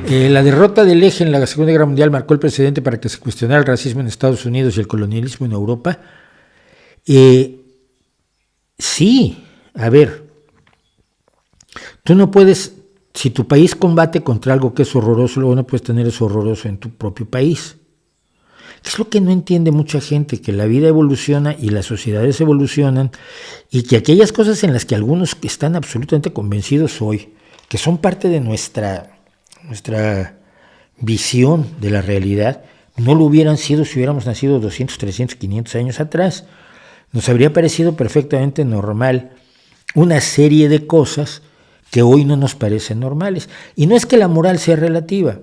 La derrota del eje en la Segunda Guerra Mundial marcó el precedente para que se cuestionara el racismo en Estados Unidos y el colonialismo en Europa. Sí, a ver, tú no puedes, si tu país combate contra algo que es horroroso, luego no puedes tener eso horroroso en tu propio país. Es lo que no entiende mucha gente, que la vida evoluciona y las sociedades evolucionan, y que aquellas cosas en las que algunos están absolutamente convencidos hoy, que son parte de nuestra visión de la realidad, no lo hubieran sido si hubiéramos nacido 200, 300, 500 años atrás. Nos habría parecido perfectamente normal una serie de cosas que hoy no nos parecen normales. Y no es que la moral sea relativa,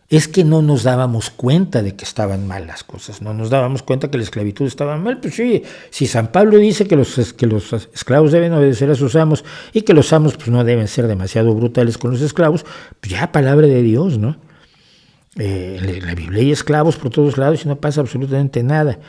es que no nos dábamos cuenta de que estaban mal las cosas, no nos dábamos cuenta que la esclavitud estaba mal. Pues sí, si San Pablo dice que los esclavos deben obedecer a sus amos y que los amos pues no deben ser demasiado brutales con los esclavos, pues ya palabra de Dios, ¿no? La Biblia hay esclavos por todos lados y no pasa absolutamente nada.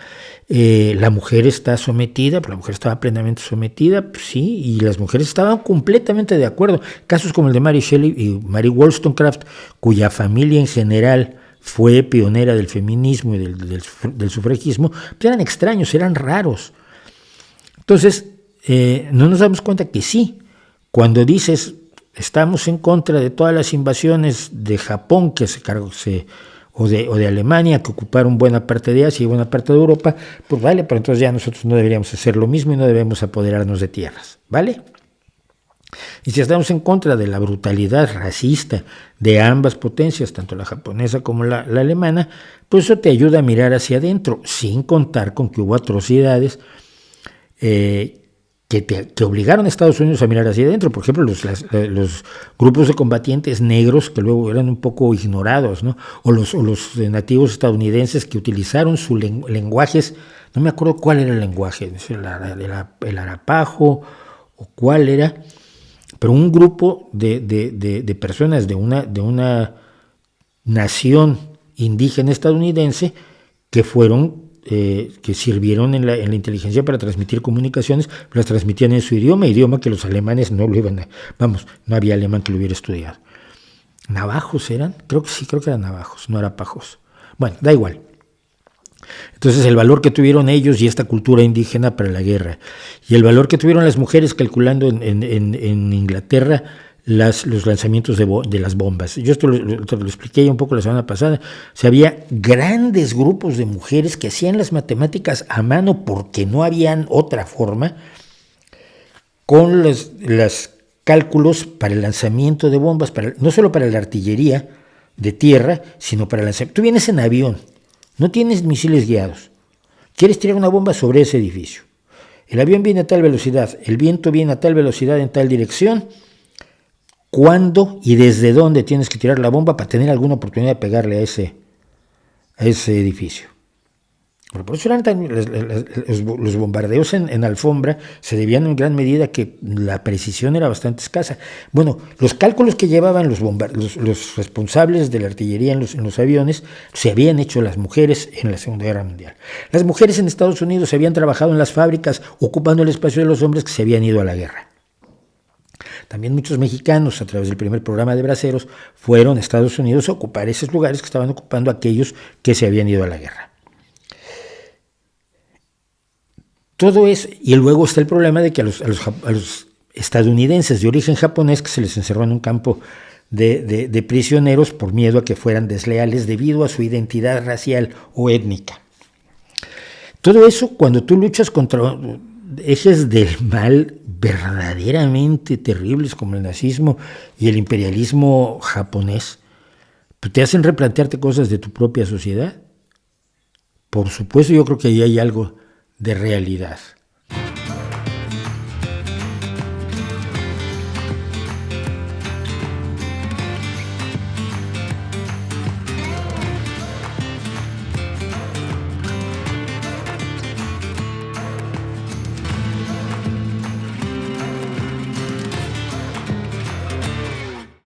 La mujer está sometida, pero la mujer estaba plenamente sometida, pues sí, y las mujeres estaban completamente de acuerdo. Casos como el de Mary Shelley y Mary Wollstonecraft, cuya familia en general fue pionera del feminismo y del sufragismo, pues eran extraños, eran raros. Entonces, no nos damos cuenta que sí, cuando dices estamos en contra de todas las invasiones de Japón o de Alemania, que ocuparon buena parte de Asia y buena parte de Europa, pues vale, pero entonces ya nosotros no deberíamos hacer lo mismo y no debemos apoderarnos de tierras, ¿vale? Y si estamos en contra de la brutalidad racista de ambas potencias, tanto la japonesa como la alemana, pues eso te ayuda a mirar hacia adentro, sin contar con que hubo atrocidades que obligaron a Estados Unidos a mirar hacia adentro. Por ejemplo, los grupos de combatientes negros que luego eran un poco ignorados, ¿no? O los nativos estadounidenses que utilizaron sus lenguajes, no me acuerdo cuál era el lenguaje, el arapaho o cuál era, pero un grupo de personas de una nación indígena estadounidense que fueron que sirvieron en la inteligencia para transmitir comunicaciones, las transmitían en su idioma que los alemanes no lo iban a, no había alemán que lo hubiera estudiado. ¿Navajos eran? Creo que eran navajos, no arapajos. Bueno, da igual. Entonces el valor que tuvieron ellos y esta cultura indígena para la guerra, y el valor que tuvieron las mujeres calculando en Inglaterra los lanzamientos de las bombas. Yo esto lo expliqué ya un poco la semana pasada. O sea, había grandes grupos de mujeres que hacían las matemáticas a mano porque no habían otra forma, con los cálculos para el lanzamiento de bombas, no solo para la artillería de tierra, sino para lanzamiento. Tú vienes en avión, no tienes misiles guiados, quieres tirar una bomba sobre ese edificio. El avión viene a tal velocidad, el viento viene a tal velocidad en tal dirección. ¿Cuándo y desde dónde tienes que tirar la bomba para tener alguna oportunidad de pegarle a ese edificio? Pero por eso los bombardeos en alfombra se debían en gran medida a que la precisión era bastante escasa. Bueno, los cálculos que llevaban los responsables de la artillería en los aviones se habían hecho las mujeres en la Segunda Guerra Mundial. Las mujeres en Estados Unidos habían trabajado en las fábricas ocupando el espacio de los hombres que se habían ido a la guerra. También muchos mexicanos, a través del primer programa de braceros, fueron a Estados Unidos a ocupar esos lugares que estaban ocupando aquellos que se habían ido a la guerra. Todo eso, y luego está el problema de que a los estadounidenses de origen japonés, que se les encerró en un campo de prisioneros por miedo a que fueran desleales debido a su identidad racial o étnica. Todo eso, cuando tú luchas contra ejes del mal verdaderamente terribles como el nazismo y el imperialismo japonés, pues te hacen replantearte cosas de tu propia sociedad. Por supuesto, yo creo que ahí hay algo de realidad.